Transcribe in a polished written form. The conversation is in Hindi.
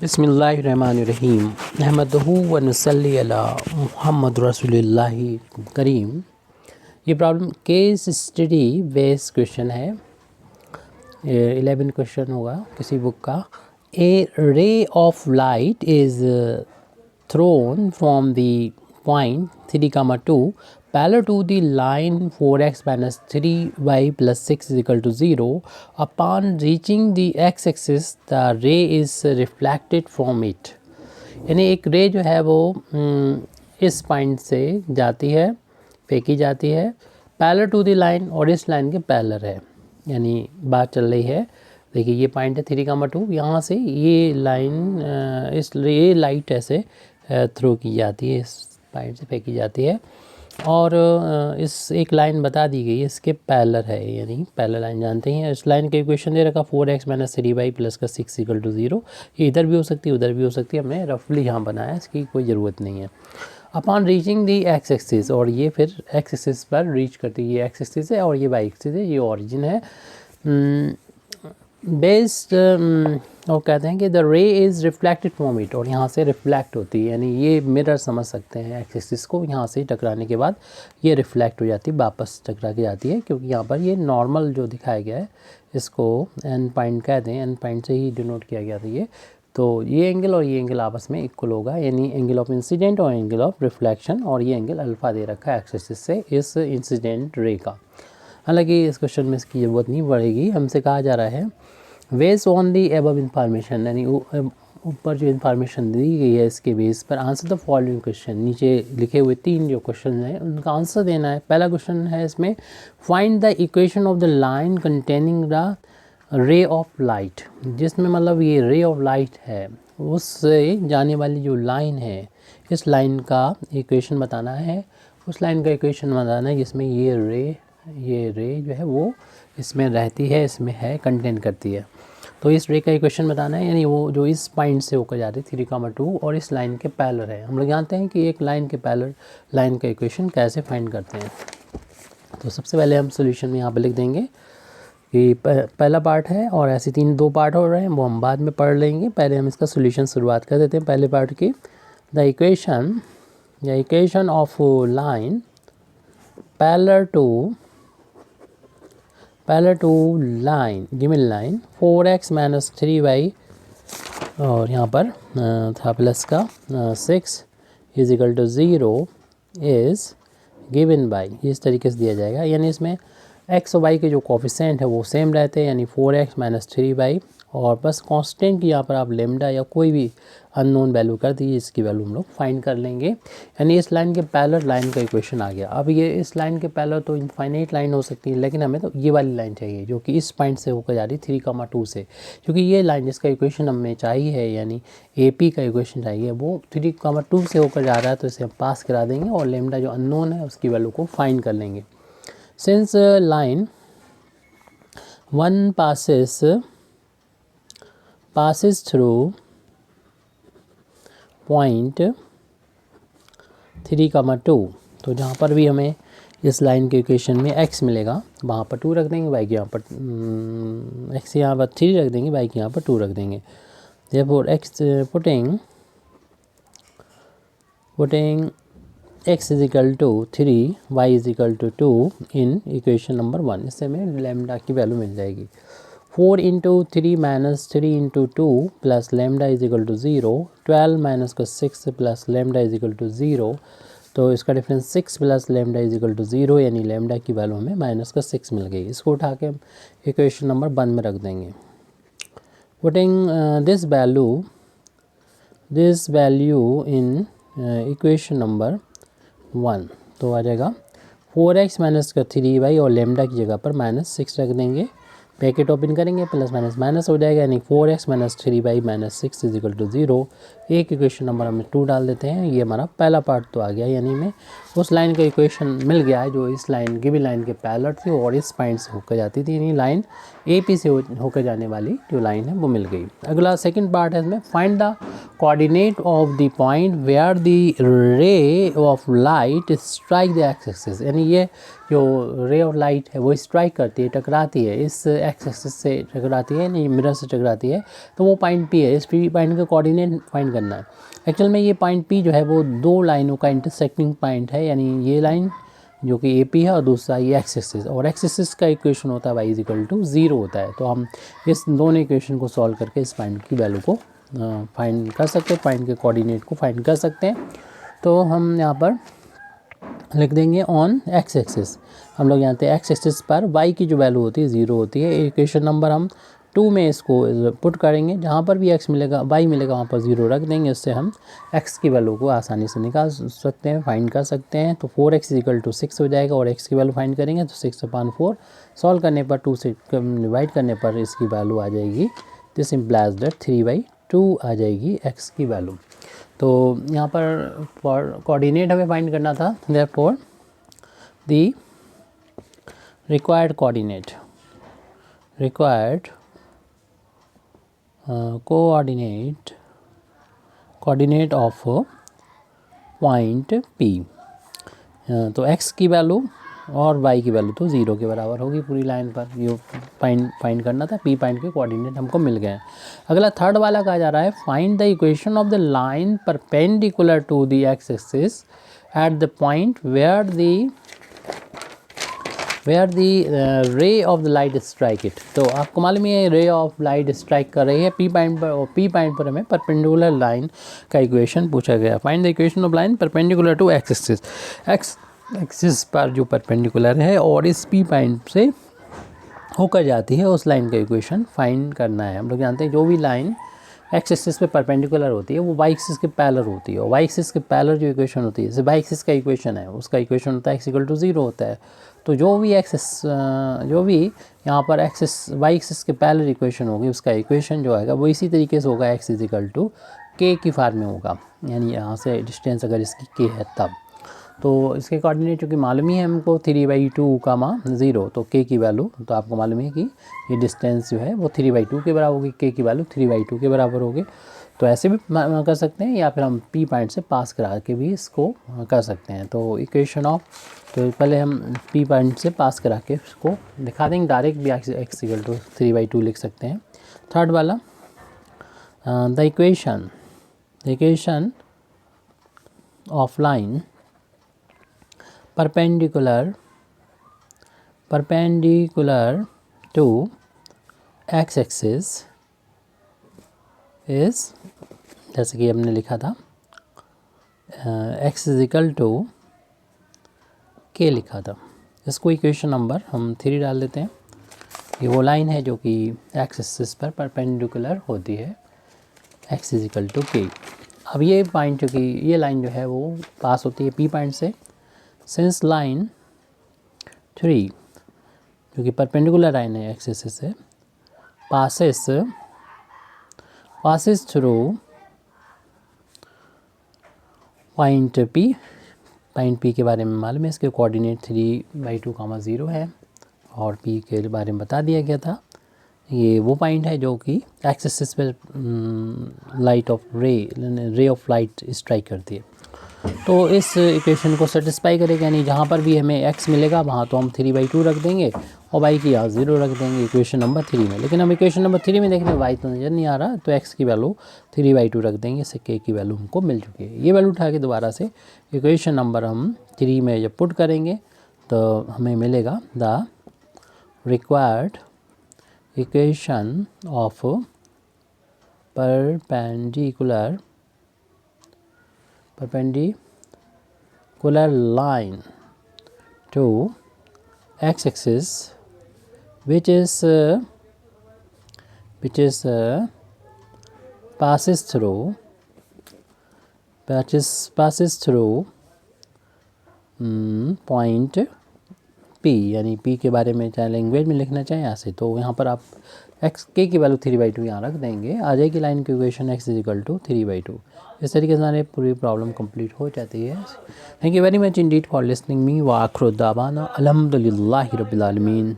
बिस्मिल्लाहिर्रहमानिर्रहीम अहमदहू व नसल्ली अला मुहम्मद रसूलुल्लाहि करीम। ये problem case study based question है। 11 क्वेश्चन होगा किसी बुक का। A ray of light is thrown from the point 3, 2 parallel to the line 4x minus 3y plus 6 is equal to 0. Upon reaching the x-axis, the ray is reflected from it. यानी एक रे जो है वो इस पॉइंट से जाती है, फेंकी जाती है पैरेलल टू द लाइन, और इस लाइन के पैरेलल है। यानी बात चल रही है, देखिए ये पॉइंट है 3, 2, यहाँ से ये लाइन ये लाइट ऐसे थ्रो की जाती है, इस पॉइंट से फेंकी जाती है, और इस एक लाइन बता दी गई है, इसके पैरेलल है, यानी पैरेलल लाइन जानते हैं। इस लाइन का इक्वेशन दे रखा 4x माइनस 3y प्लस का 6 इक्वल टू 0। ये इधर भी हो सकती है, उधर भी हो सकती है, हमने रफली यहाँ बनाया, इसकी कोई ज़रूरत नहीं है। अपॉन रीचिंग दी एक्स एक्सिस, और ये फिर एक्स एक्सिस पर रीच करती है, ये एक्स एक्सिस है और ये वाई एक्सिस है, ये ओरिजिन है। बेस्ड और कहते हैं कि द रे इज़ रिफ्लेक्टेड फ्रॉम इट, और यहाँ से रिफ्लेक्ट होती है, यानी ये मिरर समझ सकते हैं एक्स एक्सिस को। यहाँ से टकराने के बाद ये रिफ्लेक्ट हो जाती है, वापस टकरा के जाती है, क्योंकि यहाँ पर ये नॉर्मल जो दिखाया गया है इसको एन पॉइंट कहते हैं, एन पॉइंट से ही डिनोट किया गया था ये। तो ये एंगल और ये एंगल आपस में इक्वल होगा, यानी एंगल ऑफ इंसिडेंट और एंगल ऑफ रिफ्लेक्शन, और ये एंगल अल्फ़ा दे रखा है एक्स एक्सिस से इस इंसिडेंट रे का। हालांकि इस क्वेश्चन में इसकी ज़रूरत नहीं पड़ेगी। हमसे कहा जा रहा है based on the above information, यानी ऊपर जो इन्फॉर्मेशन दी गई है इसके बेस पर आंसर द फॉलोइंग क्वेश्चन। नीचे लिखे हुए 3 जो क्वेश्चन हैं उनका आंसर देना है। पहला क्वेश्चन है इसमें find the equation of the line containing the ray of light, जिसमें मतलब ये रे ऑफ लाइट है, उससे जाने वाली जो लाइन है, इस लाइन का इक्वेशन बताना है। उस लाइन का इक्वेशन बताना है जिसमें ये रे जो है वो इसमें रहती है, इसमें है, कंटेन करती है। तो इस रे का इक्वेशन बताना है, यानी वो जो इस पॉइंट से होकर जाती है 3, 2 और इस लाइन के पैरेलल है। हम लोग जानते हैं कि एक लाइन के पैरेलल लाइन का इक्वेशन कैसे फाइंड करते हैं। तो सबसे पहले हम सॉल्यूशन में यहाँ पर लिख देंगे कि पहला पार्ट है, और ऐसे 2 पार्ट हो रहे हैं, वो हम बाद में पढ़ लेंगे। पहले हम इसका सॉल्यूशन शुरुआत कर देते हैं पहले पार्ट की। The equation of line parallel to line given line 4x minus 3y, और यहाँ पर था प्लस का 6 is equal to 0 is given by, इस तरीके से दिया जाएगा। यानी इसमें x और y के जो कोफिशिएंट है वो सेम रहते हैं, यानी 4x माइनस 3y, और बस कांस्टेंट की यहाँ पर आप लेमडा या कोई भी अननोन वैल्यू कर दीजिए, इसकी वैल्यू हम लोग फाइंड कर लेंगे। यानी इस लाइन के पैरेलल लाइन का इक्वेशन आ गया। अब ये इस लाइन के पैरेलल तो इनफाइनाइट लाइन हो सकती है, लेकिन हमें तो ये वाली लाइन चाहिए जो कि इस पॉइंट से होकर जा रही 3, 2 से, क्योंकि ये लाइन जिसका इक्वेशन हमें चाहिए है, यानी AP का इक्वेशन चाहिए, वो 3, 2 से होकर जा रहा है, तो इसे हम पास करा देंगे और लेमडा जो अननोन है उसकी वैल्यू को फाइंड कर लेंगे। Since line 1 passes through point 3, 2, तो जहाँ पर भी हमें इस लाइन के इक्वेशन में x मिलेगा वहाँ पर 2 रख देंगे, y के यहाँ पर x यहाँ पर 3 रख देंगे, y के यहाँ पर 2 रख देंगे। therefore putting x is equal to 3, y is equal to 2 in equation number 1, इससे हमें लैम्डा की वैल्यू मिल जाएगी। 4 into 3 minus 3 into 2 plus lambda is equal to 0, 12 minus का 6 plus lambda is equal to 0, तो इसका difference 6 plus lambda is equal to 0, यानी लैम्डा की वैल्यू हमें माइनस का 6 मिल गई। इसको उठा के हम इक्वेशन नंबर 1 में रख देंगे। Putting this value in equation number 1, तो आ जाएगा 4x माइनस का 3y, और लैम्डा की जगह पर माइनस 6 रख देंगे, ब्रैकेट ओपन करेंगे, प्लस माइनस माइनस हो जाएगा, यानी 4x minus 3y minus 6 is equal to 0। एक इक्वेशन नंबर हम 2 डाल देते हैं। ये हमारा पहला पार्ट तो आ गया, यानी में उस लाइन का इक्वेशन मिल गया है जो इस लाइन गिवन लाइन के पैरेलल थी और इस पॉइंट से होकर जाती थी, यानी लाइन AP से होकर जाने वाली जो लाइन है वो मिल गई। अगला सेकंड पार्ट है इसमें find the coordinate of the point where the ray of light strike the x axis, यानी ये जो रे ऑफ लाइट है वो स्ट्राइक करती है, टकराती है, इस एक्स एक्सिस से टकराती है, यानी मिरर से टकराती है, तो वो पॉइंट पी है। इस पी पॉइंट का कोऑर्डिनेट फाइंड करना है। एक्चुअल में ये पॉइंट पी जो है वो दो लाइनों का इंटरसेक्टिंग पॉइंट है, यानी ये लाइन जो कि ए पी है और दूसरा ये एक्स एक्सिस, और एक्स एक्सिस का इक्वेशन होता है वाई इज इक्वल टू 0 होता है। तो हम इस दोनों इक्वेशन को सॉल्व करके इस पॉइंट की वैल्यू को फाइंड कर सकते हैं, पॉइंट के कोऑर्डिनेट को फाइंड कर सकते हैं। तो हम यहाँ पर लिख देंगे ऑन एक्स एक्सिस, हम लोग जानते हैं एक्स एक्सिस पर वाई की जो वैल्यू होती है 0 होती है। इक्वेशन नंबर हम 2 में इसको पुट करेंगे, जहाँ पर भी x मिलेगा वाई मिलेगा वहाँ पर 0 रख देंगे, इससे हम x की वैल्यू को आसानी से निकाल सकते हैं, फाइंड कर सकते हैं। तो 4x इक्वल टू 6 हो जाएगा, और x की वैल्यू फाइंड करेंगे तो 6/4 सॉल्व करने पर 2 से डिवाइड करने पर इसकी वैल्यू आ जाएगी, दिस इम्प्लाइज दैट 3/2 आ जाएगी x की वैल्यू। तो यहाँ पर कोऑर्डिनेट हमें फाइंड करना था, therefore the required coordinate coordinate of point P। तो x की वैल्यू और y की वैल्यू तो 0 के बराबर होगी पूरी लाइन पर, ये फाइंड करना था। P पॉइंट के कोऑर्डिनेट हमको मिल गए हैं। अगला थर्ड वाला कहा जा रहा है find the equation of the line perpendicular to the x axis at the point where ray of the light strike it. तो आपको मालूम है रे ऑफ लाइट स्ट्राइक कर रही है P पॉइंट पर, और P पॉइंट पर हमें परपेंडिकुलर लाइन का इक्वेशन पूछा गया। Find the equation of line perpendicular to x axis, x axis पर जो परपेंडिकुलर है और इस P पॉइंट से होकर जाती है, उस लाइन का इक्वेशन फाइंड करना है। हम लोग जानते हैं जो भी लाइन एक्स एक्सिस पे परपेंडिकुलर होती है वो वाई एक्सिस के पैरेलल होती है, और वाई एक्सिस के पैरेलल जो इक्वेशन होती है, जैसे वाई एक्सिस का इक्वेशन है उसका इक्वेशन होता है x इक्वल टू 0 होता है। तो जो भी यहाँ पर एक्सिस वाई एक्सिस के पैरेलल इक्वेशन होगी उसका इक्वेशन जो आएगा वो इसी तरीके से होगा, x is equal to k की फॉर्म में होगा, यानी यहाँ से डिस्टेंस अगर इसकी k है तब। तो इसके कोऑर्डिनेट चूँकि मालूम ही है हमको 3/2, 0, तो k की वैल्यू तो आपको मालूम है कि ये डिस्टेंस जो है वो 3/2 के बराबर होगी, k की वैल्यू 3/2 के बराबर होगी। तो ऐसे भी कर सकते हैं, या फिर हम P पॉइंट से पास करा के भी इसको कर सकते हैं। तो इक्वेशन ऑफ, तो पहले हम P पॉइंट से पास करा के इसको दिखा देंगे, डायरेक्ट भी x इक्वल टू 3/2 लिख सकते हैं। थर्ड वाला the equation of line perpendicular to x axis is, जैसे कि हमने लिखा था x is equal to k लिखा था, इसको इक्वेशन नंबर हम 3 डाल देते हैं। ये वो लाइन है जो कि x एक्सिस पर परपेंडिकुलर होती है, x is equal to k। अब ये पॉइंट जो कि ये लाइन जो है वो पास होती है P पॉइंट से, सिंस लाइन 3 जो कि परपेंडिकुलर लाइन है एक्स एक्सिस से, passes थ्रू पॉइंट P के बारे में मालूम है, इसके कोऑर्डिनेट 3/2, 0 है, और P के बारे में बता दिया गया था। ये वो पॉइंट है जो कि एक्स एक्सिस पर रे ऑफ लाइट स्ट्राइक करती है। तो इस इक्वेशन को सेटिस्फाई करेगा, यानी जहाँ पर भी हमें x मिलेगा वहाँ तो हम 3/2 रख देंगे और y की यहाँ 0 रख देंगे इक्वेशन नंबर 3 में। लेकिन हम इक्वेशन नंबर 3 में देख रहे हैं y तो नज़र नहीं आ रहा, तो x की वैल्यू 3/2 रख देंगे, इससे k की वैल्यू हमको मिल चुकी है। ये वैल्यू उठा के दोबारा से इक्वेशन नंबर हम 3 में जब पुट करेंगे तो हमें मिलेगा the required equation of perpendicular line to x axis which passes through point P, यानी P के बारे में चाहे लैंग्वेज में लिखना चाहें यहाँ से, तो यहाँ पर आप x k की वैल्यू 3/2 यहाँ रख देंगे, आ जाएगी लाइन की equation x is equal to 3/2। इस तरीके से हमारी पूरी प्रॉब्लम कंप्लीट हो जाती है। Thank you very much Indeed for listening me व आखिर दावाना अल्हम्दुलिल्लाहि रब्बिल आलमीन।